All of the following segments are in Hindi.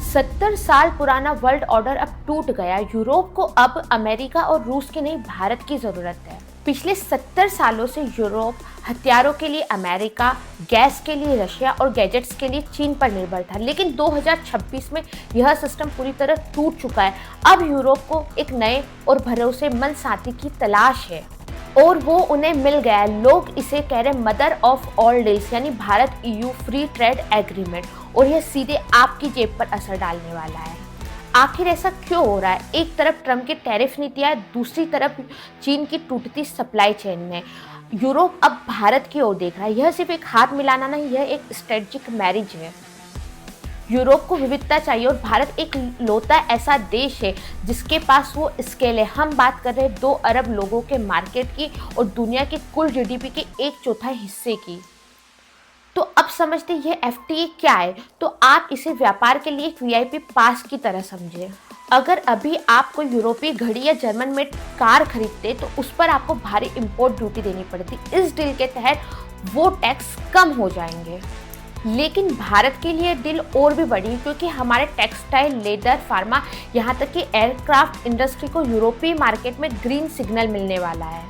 70 साल पुराना वर्ल्ड ऑर्डर अब टूट गया। यूरोप को अब अमेरिका और रूस की नहीं, भारत की जरूरत है। पिछले 70 सालों से यूरोप हथियारों के लिए अमेरिका, गैस के लिए रशिया और गैजेट्स के लिए चीन पर निर्भर था, लेकिन 2026 में यह सिस्टम पूरी तरह टूट चुका है। अब यूरोप को एक नए और भरोसेमंद साथी की तलाश है और वो उन्हें मिल गया है। लोग इसे कह रहे हैं मदर ऑफ ऑल डील्स, यानी Bharat EU free trade agreement, और यह सीधे आपकी जेब पर असर डालने वाला है। आखिर ऐसा क्यों हो रहा है? एक तरफ ट्रम्प की टैरिफ नीतियां, दूसरी तरफ चीन की टूटती सप्लाई चेन में यूरोप अब भारत की ओर देख रहा है। यह सिर्फ एक हाथ मिलाना नहीं, यह एक स्ट्रेटेजिक मैरिज है। यूरोप को विविधता चाहिए और भारत एक लौता ऐसा देश है जिसके पास वो स्केल है। हम बात कर रहे हैं 2 अरब लोगों के मार्केट की और दुनिया के कुल GDP के 1/4 हिस्से की। तो अब समझते हैं ये FTA क्या है। तो आप इसे व्यापार के लिए एक VIP पास की तरह समझें। अगर अभी आप कोई यूरोपीय घड़ी या जर्मन मेड कार खरीदते तो उस पर आपको भारी इंपोर्ट ड्यूटी देनी पड़ती। इस डील के तहत वो टैक्स कम हो जाएंगे। लेकिन भारत के लिए डील और भी बड़ी है, क्योंकि हमारे टेक्सटाइल, लेदर, फार्मा, यहाँ तक कि एयरक्राफ्ट इंडस्ट्री को यूरोपीय मार्केट में ग्रीन सिग्नल मिलने वाला है।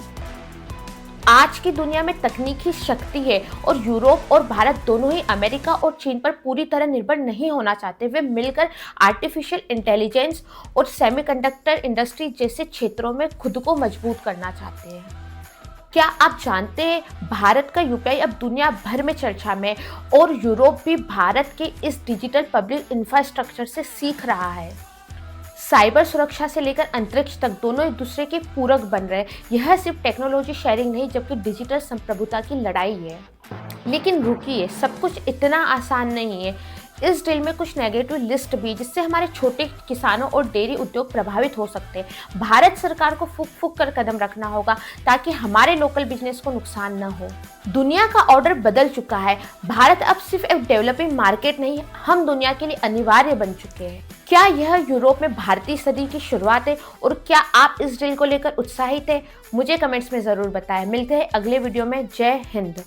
आज की दुनिया में तकनीकी शक्ति है और यूरोप और भारत दोनों ही अमेरिका और चीन पर पूरी तरह निर्भर नहीं होना चाहते। वे मिलकर आर्टिफिशियल इंटेलिजेंस और सेमीकंडक्टर इंडस्ट्री जैसे क्षेत्रों में खुद को मजबूत करना चाहते हैं। क्या आप जानते हैं भारत का UPI अब दुनिया भर में चर्चा में है और यूरोप भी भारत के इस डिजिटल पब्लिक इंफ्रास्ट्रक्चर से सीख रहा है। साइबर सुरक्षा से लेकर अंतरिक्ष तक दोनों एक दूसरे के पूरक बन रहे हैं। यह सिर्फ टेक्नोलॉजी शेयरिंग नहीं, जबकि डिजिटल संप्रभुता की लड़ाई है। लेकिन रुकिए, सब कुछ इतना आसान नहीं है। इस डील में कुछ नेगेटिव लिस्ट भी, जिससे हमारे छोटे किसानों और डेयरी उद्योग प्रभावित हो सकते हैं। भारत सरकार को फूक फूक कर कदम रखना होगा ताकि हमारे लोकल बिजनेस को नुकसान न हो। दुनिया का ऑर्डर बदल चुका है। भारत अब सिर्फ एक डेवलपिंग मार्केट नहीं, हम दुनिया के लिए अनिवार्य बन चुके हैं। क्या यह यूरोप में भारतीय सदी की शुरुआत है और क्या आप इस डील को लेकर उत्साहित हैं? मुझे कमेंट्स में जरूर बताएं। मिलते हैं अगले वीडियो में। जय हिंद।